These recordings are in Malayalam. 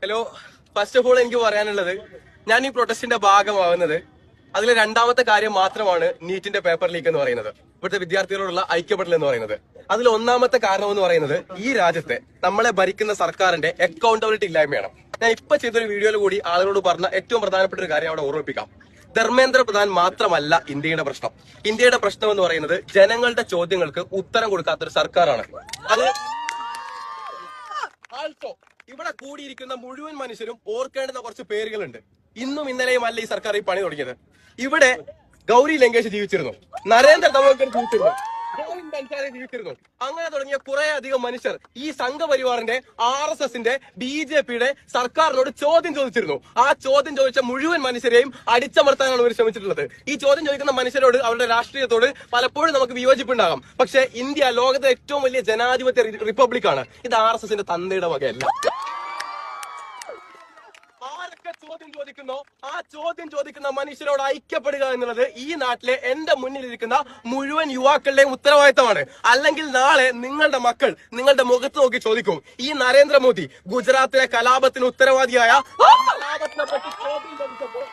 ഹലോ, ഫസ്റ്റ് ഓഫ് ഓൾ എനിക്ക് പറയാനുള്ളത്, ഞാൻ ഈ പ്രൊട്ടസ്റ്റിന്റെ ഭാഗമാവുന്നത് അതിലെ രണ്ടാമത്തെ കാര്യം മാത്രമാണ് നീറ്റിന്റെ പേപ്പർ ലീക്ക് എന്ന് പറയുന്നത്, ഇവിടുത്തെ വിദ്യാർത്ഥികളോടുള്ള ഐക്യപ്പെടൽ എന്ന് പറയുന്നത്. അതിൽ ഒന്നാമത്തെ കാരണം എന്ന് പറയുന്നത് ഈ രാജ്യത്തെ നമ്മളെ ഭരിക്കുന്ന സർക്കാരിന്റെ അക്കൗണ്ടബിലിറ്റി ഇല്ലായ്മയാണ്. ഞാൻ ഇപ്പൊ ചെയ്തൊരു വീഡിയോയിൽ കൂടി ആളുകളോട് പറഞ്ഞ ഏറ്റവും പ്രധാനപ്പെട്ട ഒരു കാര്യം അവിടെ ഓർമ്മിപ്പിക്കാം. ധർമ്മേന്ദ്ര പ്രധാൻ മാത്രമല്ല ഇന്ത്യയുടെ പ്രശ്നം. ഇന്ത്യയുടെ പ്രശ്നം എന്ന് പറയുന്നത് ജനങ്ങളുടെ ചോദ്യങ്ങൾക്ക് ഉത്തരം കൊടുക്കാത്തൊരു സർക്കാരാണ്. അത് ആൾസോ ഇവിടെ കൂടിയിരിക്കുന്ന മുഴുവൻ മനുഷ്യരും ഓർക്കേണ്ടുന്ന കുറച്ച് പേരുകളുണ്ട്. ഇന്നും ഇന്നലെയും അല്ല ഈ സർക്കാർ ഈ പണി തുടങ്ങിയത്. ഇവിടെ ഗൗരി ലങ്കേഷ് ജീവിച്ചിരുന്നു, നരേന്ദ്ര ദമോദർ ജീവിച്ചിരുന്നു, ഗോവിന്ദ് ബൻസാരി ജീവിച്ചിരുന്നു. അങ്ങനെ തുടങ്ങിയ കുറെ അധികം മനുഷ്യർ ഈ സംഘപരിവാറിന്റെ RSSന്റെ BJPയുടെ സർക്കാരിനോട് ചോദ്യം ചോദിച്ചിരുന്നു. ആ ചോദ്യം ചോദിച്ച മുഴുവൻ മനുഷ്യരെയും അടിച്ചമർത്താനാണ് ഇവർ ശ്രമിച്ചിട്ടുള്ളത്. ഈ ചോദ്യം ചോദിക്കുന്ന മനുഷ്യരോട്, അവരുടെ രാഷ്ട്രീയത്തോട് പലപ്പോഴും നമുക്ക് വിയോജിപ്പുണ്ടാകാം. പക്ഷെ ഇന്ത്യ ലോകത്തെ ഏറ്റവും വലിയ ജനാധിപത്യ റിപ്പബ്ലിക്കാണ്. ഇത് RSSന്റെ തന്തയുടെ വകയല്ല. ആരൊക്കെ ചോദ്യം ചോദിക്കുന്നോ ആ ചോദ്യം ചോദിക്കുന്ന മനുഷ്യരോട് ഐക്യപ്പെടുക എന്നുള്ളത് ഈ നാട്ടിലെ എന്റെ മുന്നിലിരിക്കുന്ന മുഴുവൻ യുവാക്കളുടെയും ഉത്തരവാദിത്തമാണ്. അല്ലെങ്കിൽ നാളെ നിങ്ങളുടെ മക്കൾ നിങ്ങളുടെ മുഖത്ത് നോക്കി ചോദിക്കും, ഈ നരേന്ദ്രമോദി ഗുജറാത്തിലെ കലാപത്തിന് ഉത്തരവാദിയായ കലാപത്തിനെ പറ്റി ചോദ്യം ചോദിച്ചപ്പോ,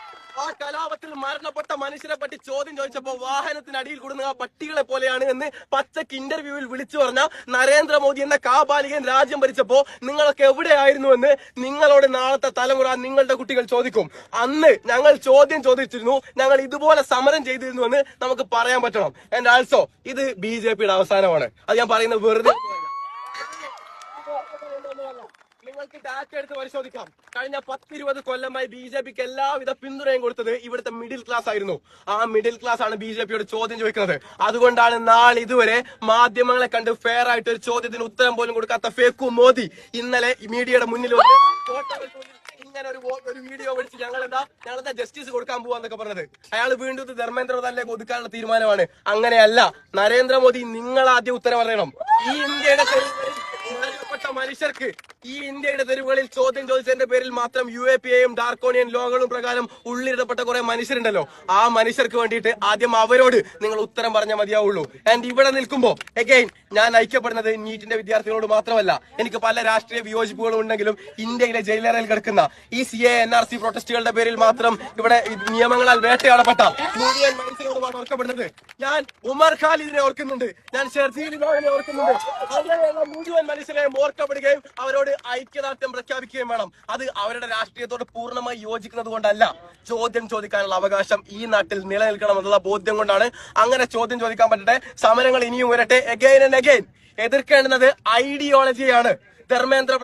ആ കലാപത്തിൽ മരണപ്പെട്ട മനുഷ്യരെ പറ്റി ചോദ്യം ചോദിച്ചപ്പോ വാഹനത്തിനടിയിൽ കൂടുന്ന ആ പട്ടികളെ പോലെയാണ് എന്ന് പച്ചക്ക് ഇന്റർവ്യൂവിൽ വിളിച്ചു പറഞ്ഞ നരേന്ദ്രമോദി എന്ന കാബാലികൻ രാജ്യം ഭരിച്ചപ്പോ നിങ്ങളൊക്കെ എവിടെയായിരുന്നു എന്ന് നിങ്ങളോട് നാളത്തെ തലമുറ, നിങ്ങളുടെ കുട്ടികൾ ചോദിക്കും. അന്ന് ഞങ്ങൾ ചോദ്യം ചോദിച്ചിരുന്നു, ഞങ്ങൾ ഇതുപോലെ സമരം ചെയ്തിരുന്നു എന്ന് നമുക്ക് പറയാൻ പറ്റണം. ആൻഡ് ആൾസോ ഇത് BJPയുടെ അവസാനമാണ്. അത് ഞാൻ പറയുന്നത് വെറുതെ. നിങ്ങൾക്ക് ഡാറ്റ എടുത്ത് പരിശോധിക്കാം. കഴിഞ്ഞ 10-20 കൊല്ലമായി BJPക്ക് എല്ലാവിധ പിന്തുണയും കൊടുത്തത് ഇവിടുത്തെ മിഡിൽ ക്ലാസ് ആയിരുന്നു. ആ മിഡിൽ ക്ലാസ് ആണ് BJPയോട് ചോദ്യം ചോദിക്കുന്നത്. അതുകൊണ്ടാണ് നാളിതുവരെ മാധ്യമങ്ങളെ കണ്ട് ഫെയർ ആയിട്ട് ഒരു ചോദ്യത്തിന് ഉത്തരം പോലും കൊടുക്കാത്ത ഫേക്കു മോദി ഇന്നലെ മീഡിയയുടെ മുന്നിൽ ഇങ്ങനെ ഒരു വീഡിയോ പിടിച്ച് ഞങ്ങളെന്താ ജസ്റ്റിസ് കൊടുക്കാൻ പോവാന്നൊക്കെ പറഞ്ഞത്. അയാൾ വീണ്ടും ധർമ്മേന്ദ്ര പ്രധാനിലേക്ക് ഒതുക്കാനുള്ള തീരുമാനമാണ്. അങ്ങനെയല്ല, നരേന്ദ്രമോദി നിങ്ങൾ ആദ്യം ഉത്തരം പറയണം. ഈ ഇന്ത്യയുടെ മനുഷ്യർക്ക് ഈ ഇന്ത്യയുടെ തെരുവുകളിൽ ചോദ്യം ചോദിച്ചതിന്റെ പേരിൽ മാത്രം UAPAയും ഡാർക്കോണിയൻ ലോകളും പ്രകാരം ഉള്ളിലിടപ്പെട്ട കുറെ മനുഷ്യരുണ്ടല്ലോ, ആ മനുഷ്യർക്ക് വേണ്ടിയിട്ട് ആദ്യം അവരോട് നിങ്ങൾ ഉത്തരം പറഞ്ഞാൽ മതിയാവുള്ളൂ. ആൻഡ് ഇവിടെ നിൽക്കുമ്പോ അഗൈൻ ഞാൻ ഐക്യപ്പെടുന്നത് നീറ്റിന്റെ വിദ്യാർത്ഥികളോട് മാത്രമല്ല. എനിക്ക് പല രാഷ്ട്രീയ വിയോജിപ്പുകളും ഉണ്ടെങ്കിലും ഇന്ത്യയിലെ ജയിലറയിൽ കിടക്കുന്ന ഈ CA NRC പ്രൊട്ടസ്റ്റുകളുടെ പേരിൽ മാത്രം ഇവിടെ നിയമങ്ങളാൽ വേട്ടയാടപ്പെട്ട മുഴുവൻ മനുഷ്യരോടുമാണ് ഓർക്കപ്പെടുന്നത്. ഞാൻ ഉമർ ഖാലിദിനെ ഓർക്കുന്നുണ്ട്, ഞാൻ ഷർജീൽ ഇമാമിനെ ഓർക്കുന്നുണ്ട്. അങ്ങനെയുള്ള മുഴുവൻ മനുഷ്യരെയും ഓർക്കപ്പെടുകയും അവരോട് ഐക്യദാർഢ്യം പ്രഖ്യാപിക്കുകയും വേണം. അത് അവരുടെ രാഷ്ട്രീയത്തോട് പൂർണ്ണമായി യോജിക്കുന്നത് കൊണ്ടല്ല. ചോദ്യം ചോദിക്കാനുള്ള അവകാശം ഈ നാട്ടിൽ നിലനിൽക്കണം എന്നുള്ള ബോധ്യം കൊണ്ടാണ്. അങ്ങനെ ചോദ്യം ചോദിക്കാൻ പറ്റട്ടെ, സമരങ്ങൾ ഇനിയും വരട്ടെ. അഗൈൻ ആൻഡ് അഗൈൻ എതിർക്കേണ്ടുന്നത് ഐഡിയോളജിയാണ്. ധർമ്മേന്ദ്ര